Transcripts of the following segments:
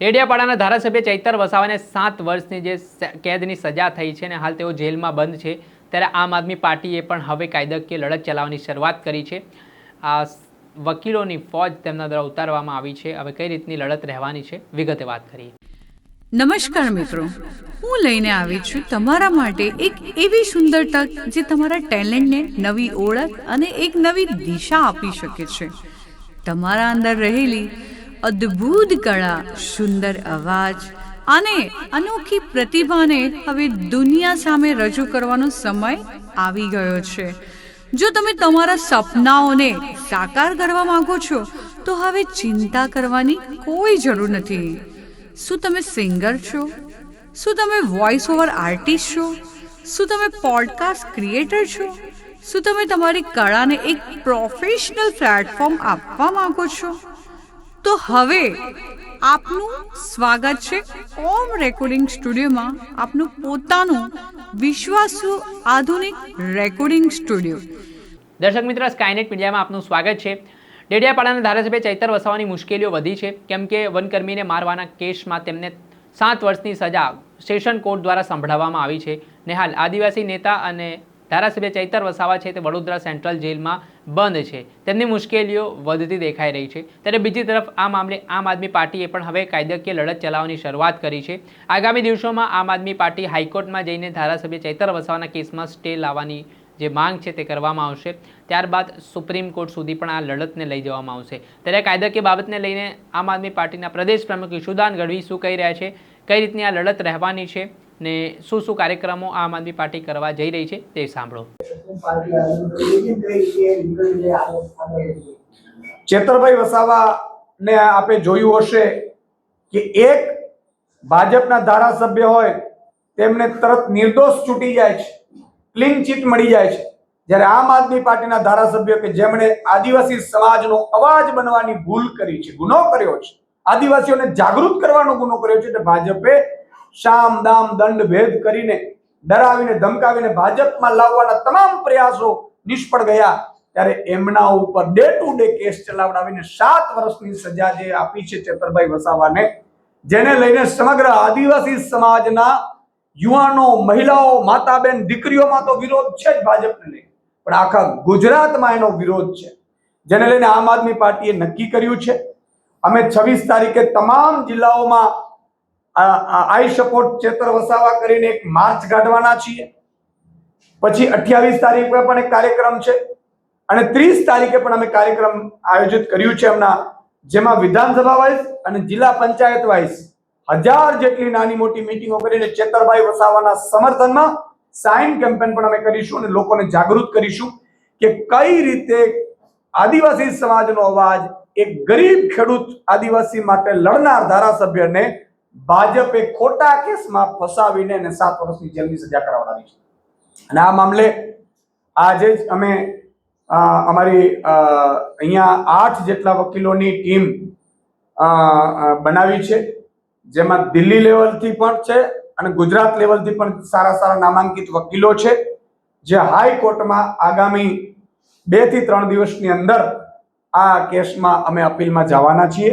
ડેડિયાપાડાના ધારાસભ્ય ચૈતર વસાવાને 7 વર્ષની જે કેદની સજા થઈ છે અને હાલ તેઓ જેલમાં બંધ છે, ત્યારે આમ આદમી પાર્ટીએ પણ હવે કાયદાકીય લડત ચલાવવાની શરૂઆત કરી છે। આ વકીલોની ફોજ તેમના દ્વારા ઉતારવામાં આવી છે। હવે કઈ રીતની લડત રહેવાની છે, વિગતે વાત કરીએ। નમસ્કાર મિત્રો, હું લઈને આવી છું તમારા માટે એક એવી સુંદર તક જે તમારા ટેલેન્ટને નવી ઓળખ અને એક નવી દિશા આપી શકે છે। તમારા અંદર રહેલી અદ્ભુત કળા, સુંદર અવાજ અને અનોખી પ્રતિભાને હવે દુનિયા સામે રજૂ કરવાનો સમય આવી ગયો છે। જો તમે તમારા સપનાઓને સાકાર કરવા માંગો છો તો હવે ચિંતા કરવાની કોઈ જરૂર નથી। શું તમે સિંગર છો? શું તમે વોઇસ ઓવર આર્ટિસ્ટ છો? શું તમે પોડકાસ્ટ ક્રિએટર છો? શું તમે તમારી કળાને એક પ્રોફેશનલ પ્લેટફોર્મ આપવા માંગો છો? તો હવે આપનું સ્વાગત છે ઓમ રેકોર્ડિંગ સ્ટુડિયોમાં, આપનું પોતાનું વિશ્વાસુ આધુનિક રેકોર્ડિંગ સ્ટુડિયો। દર્શક મિત્રો, સ્કાયનેટ મીડિયામાં આપનું સ્વાગત છે। ડેડિયાપાડાના ધારાસભ્ય ચૈતર વસાવાની મુશ્કેલીઓ વધી છે, કેમ કે વનકર્મીને મારવાના કેસમાં તેમને 7 વર્ષની સજા સેશન કોર્ટ દ્વારા સંભળાવવામાં આવી છે ને હાલ આદિવાસી નેતા અને ધારાસભ્ય ચૈતર વસાવા છે તે વડોદરા સેન્ટ્રલ જેલમાં બંધ છે। તેમની મુશ્કેલીઓ વધતી દેખાઈ રહી છે। ત્યારે બીજી તરફ આ મામલે આમ આદમી પાર્ટીએ પણ હવે કાયદાકીય લડત ચલાવવાની શરૂઆત કરી છે। આગામી દિવસોમાં આમ આદમી પાર્ટી હાઈકોર્ટમાં જઈને ધારાસભ્ય ચૈતર વસાવાના કેસમાં સ્ટે લાવવાની જે માંગ છે તે કરવામાં આવશે। ત્યારબાદ સુપ્રીમ કોર્ટ સુધી પણ આ લડતને લઈ જવામાં આવશે। ત્યારે કાયદાકીય બાબતને લઈને આમ આદમી પાર્ટીના પ્રદેશ પ્રમુખ ઈશુદાન ગઢવી શું કહી રહ્યા છે, કઈ રીતની આ લડત રહેવાની છે ને શું કાર્યક્રમો આમ આદમી પાર્ટી કરવા જઈ રહી છે તે સાંભળો। ચેતરભાઈ વસાવાને આપે જોયું હશે કે એક ભાજપના ધારાસભ્ય હોય તેમને તરત નિર્દોષ છૂટી જાય છે, ક્લીન ચીટ મળી જાય છે, જ્યારે આમ આદમી પાર્ટીના ધારાસભ્ય કે જેમણે આદિવાસી સમાજનો અવાજ બનવાની ભૂલ કરી છે, ગુનો કર્યો છે, આદિવાસીઓને જાગૃત કરવાનો ગુનો કર્યો છે, એટલે ભાજપે શામ દામ દંડ ભેદ કરીને ડરાવીને ધમકાવીને ભાજપમાં લાવવાના તમામ પ્રયાસો નિષ્ફળ ગયા। ત્યારે એમના ઉપર ડે ટુ ડે કેસ ચલાવડાવીને 7 વર્ષની સજા જે આપી છે ચેતરભાઈ વસાવાને, જેને લઈને સમગ્ર આદિવાસી સમાજના યુવાનો, મહિલાઓ, માતા બેન, દીકરીઓમાં તો વિરોધ છે જ ભાજપને લઈને, પણ આખા ગુજરાતમાં એનો વિરોધ છે, જેને લઈને આમ આદમી પાર્ટીએ નક્કી કર્યું છે અમે 26 તારીખે તમામ જિલ્લાઓમાં આઈ સપોર્ટ ચેતર વસાવા કરીને એક માર્ચ કાઢવાના છીએ। પછી 28 તારીખે પણ એક કાર્યક્રમ છે અને 30 તારીખે પણ અમે કાર્યક્રમ આયોજિત કર્યું છે એમના, જેમાં વિધાનસભા વાઇઝ અને જિલ્લા પંચાયત વાઇઝ 1000 જેટલી નાની મોટી મીટિંગો કરીને ચેતરભાઈ વસાવાના સમર્થનમાં સાઇન કેમ્પેન પણ અમે કરીશું અને લોકોને જાગૃત કરીશું કે કઈ રીતે આદિવાસી સમાજનો અવાજ, એક ગરીબ ખેડૂત આદિવાસી માટે લડનાર ધારાસભ્યને ભાજપે ખોટા કેસમાં ફસાવીને એને 7 વર્ષની જેલની સજા કરાવડાવી છે। અને આ મામલે આજે જ અમે અમારી અહીંયા 8 જેટલા વકીલોની ટીમ બનાવી છે, જેમાં દિલ્હી લેવલથી પણ છે અને ગુજરાત લેવલથી પણ સારા નામાંકિત વકીલો છે, જે હાઈકોર્ટમાં આગામી 2 થી 3 દિવસની અંદર આ કેસમાં અમે અપીલમાં જવાના છીએ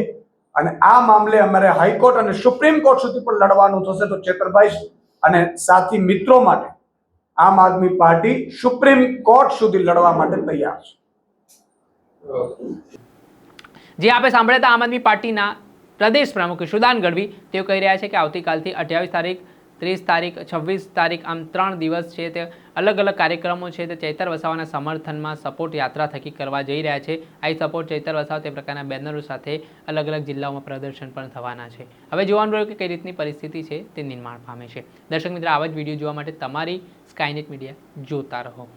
અને આ મામલે અમારે હાઈકોર્ટ અને સુપ્રીમ કોર્ટ સુધી પણ લડવાનું થશે। તો ચેતરભાઈ અને સાથી મિત્રો માટે આમ આદમી પાર્ટી સુપ્રીમ કોર્ટ સુધી લડવા માટે તૈયાર છે। જે આપણે સાંભળ્યા હતા આમ આદમી પાર્ટીના પ્રદેશ પ્રમુખ ઈશુદાન ગઢવી, તેઓ કહી રહ્યા છે કે આવતીકાલથી 28 તારીખ, 30 તારીખ, 26 તારીખ આમ 3 દિવસ છે તે અલગ અલગ કાર્યક્રમો છે તે ચૈતર વસાવાના સમર્થનમાં સપોર્ટ યાત્રા થકી કરવા જઈ રહ્યા છે। આઈ સપોર્ટ ચૈતર વસાવા તે પ્રકારના બેનરો સાથે અલગ અલગ જિલ્લાઓમાં પ્રદર્શન પણ થવાના છે। હવે જોવાનું રહ્યું કે કઈ રીતની પરિસ્થિતિ છે તે નિર્માણ પામે છે। દર્શક મિત્રો, આવા જ વિડીયો જોવા માટે તમારી સ્કાયનેટ મીડિયા જોતા રહો।